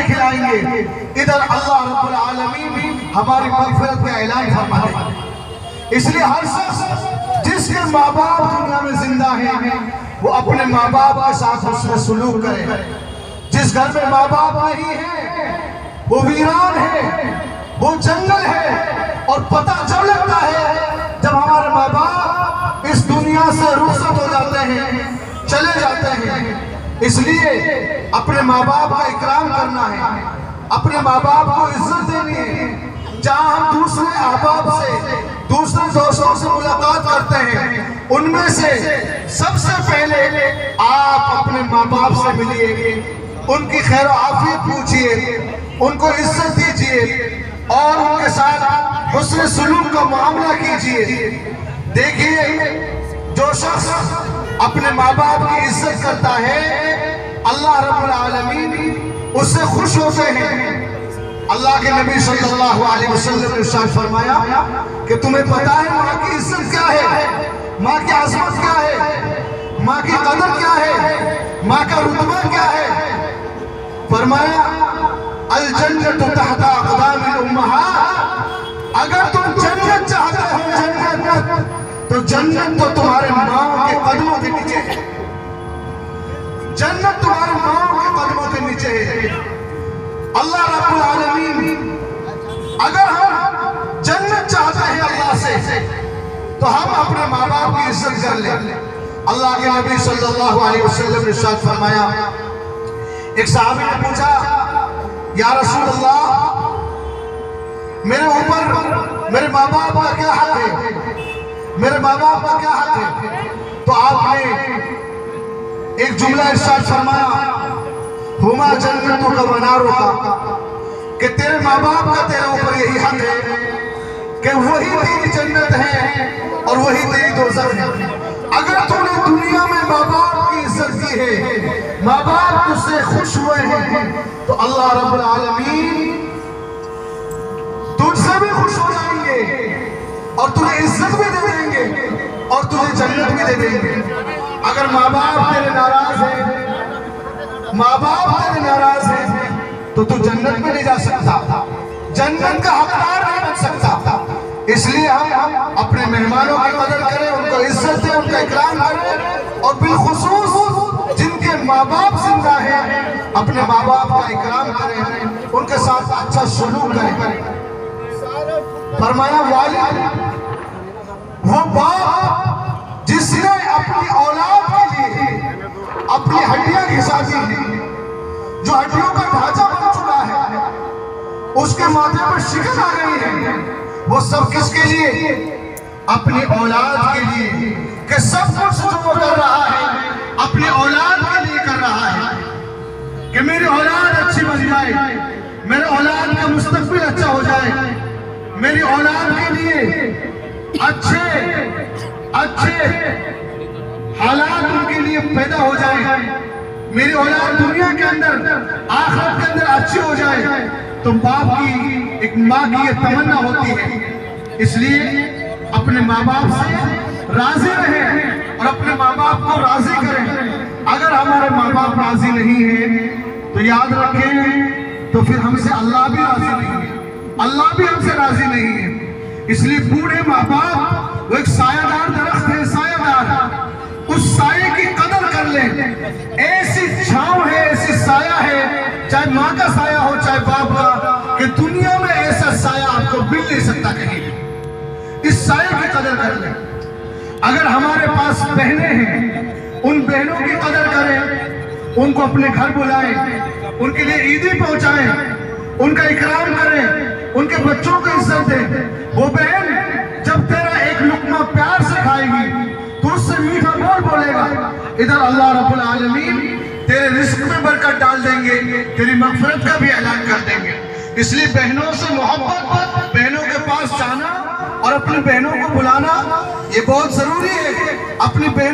खिलाएंगे, इधर अल्लाह रब्बुल आलमीन भी हमारी मग़फ़िरत का ऐलान फरमाएंगे। इसलिए हर शख्स जिसके माँ बाप दुनिया में जिंदा है वो अपने माँ बाप के साथ हुस्न सलूक करे। जिस घर में माँ बाप नहीं है वो वीरान है, वो जंगल है। और पता जब लगता है जब हमारे माँ बाप इस दुनिया से रुखसत हो जाते हैं, चले जाते हैं। इसलिए अपने माँ बाप का इकराम करना है, अपने माँ बाप को इज्जत देनी है। जहाँ हम दूसरे अहबाब से, दूसरे दोस्तों से मुलाकात करते हैं, उनमें से सबसे पहले आप अपने माँ बाप से मिलिए, उनकी खैर आफियत पूछिए, उनको इज्जत दीजिए और उनके साथ हुस्न सलूक का मामला कीजिए। देखिए, जो शख्स अपने माँ बाप की इज्जत करता है, अल्लाह रब्बुल आलमीन उससे खुश होते हैं। अल्लाह के नबी सल्लल्लाहु अलैहि वसल्लम ने इरशाद फरमाया कि तुम्हें पता है माँ की इज्जत क्या है, माँ की अज़मत क्या है, माँ की कदर क्या है, माँ का रुतबा क्या है। फरमाया अल जन्नतु तहता अक़दामिल उम्महात, अगर तुम जन्नत चाहते हो, जन्नत तो जन्नत तो तुम्हारे माँ के कदमों के नीचे है। जन्नत तुम्हारे माँ के कदमों के नीचे है। अल्लाह रब्बुल आलमीन, अगर हम जन्नत चाहते हैं अल्लाह से तो हम अपने माँ बाप की इज्जत कर ले। अल्लाह के नबी सल्लल्लाहु अलैहि वसल्लम ने इरशाद फरमाया, एक सहाबी ने पूछा, या रसूल अल्लाह, मेरे ऊपर मेरे माँ बाप का क्या हक है, मेरे माँ बाप का क्या हक है। तो आपने एक जुमला इरशाद फरमाया, हुमा जन्नतु का वनारो का, कि तेरे माँ बाप का तेरे ऊपर यही हक है कि वही तेरी जन्नत है और वही तेरी दोज़ख है। अगर तूने दुनिया में माँ बाप की इज्जत की है, माँ बाप तुझसे खुश हुए हैं, तो अल्लाह रब्बुल आलमीन तुझसे भी खुश हो जाएंगे और तुझे इज्जत भी दे देंगे और तुझे जन्नत भी दे देंगे। अगर माँ बाप तेरे नाराज है, माँ बाप तेरे नाराज है, तो तू जन्नत में नहीं जा सकता, जन्नत का हकदार नहीं बन सकता। इसलिए हम अपने मेहमानों की कदर करें, उनको इज्जत दें, उनका इकराम करें और बिलखुसूस जिनके माँ बाप जिंदा हैं अपने माँ बाप का इकराम करें, उनके साथ अच्छा सलूक करें। फरमाया, वालिद वो बाप जिसने अपनी औलाद के लिए अपनी हड्डियां घिसा दी हैं, जो हड्डियों का ढांचा बन चुका है, उसके माथे पर शिकन आ गई है, वो सब किसके लिए? अपनी औलाद के लिए। कि सब कुछ जो वो कर रहा है अपनी औलाद के लिए कर रहा है कि मेरी औलाद अच्छी बन जाए, मेरे औलाद का मुस्तकबिल अच्छा हो जाए, मेरी औलाद के लिए अच्छे हालात उनके लिए पैदा हो जाए, मेरी औलाद दुनिया के अंदर आखिरत के अंदर अच्छी हो जाए। तो बाप की, एक माँ की ये तमन्ना होती है। इसलिए अपने माँ बाप से राजी रहें और अपने माँ बाप को राजी करें। अगर हमारे माँ बाप राजी नहीं है तो याद रखें, तो फिर हमसे अल्लाह भी राजी नहीं है, अल्लाह भी हमसे राजी नहीं है। इसलिए बूढ़े माँ बाप वो एक सायादार दरख्त है, सायादार, उस साये की कदर कर लें। ऐसी छांव है, ऐसी साया है, चाहे माँ का साया हो चाहे बाप का, कि दुनिया में ऐसा साया आपको मिल नहीं सकता कहीं। इस साये की कदर कर लें। अगर हमारे पास बहनें हैं, उन बहनों की कदर करें, उनको अपने घर बुलाएं, उनके लिए ईदी पहुंचाएं, उनका इकराम करें, उनके बच्चों को इज्जत दें। वो बहन जब तेरा एक लुकमा प्यार से खाएगी तो उससे मीठा बोल बोलेगा, इधर अल्लाह रब्बुल आलमीन तेरे रिस्क में बरकत डाल देंगे, तेरी मग़फ़िरत का भी ऐलान कर देंगे। इसलिए बहनों से मोहब्बत, बहनों के पास जाना और अपनी बहनों को बुलाना ये बहुत जरूरी है। अपनी बहन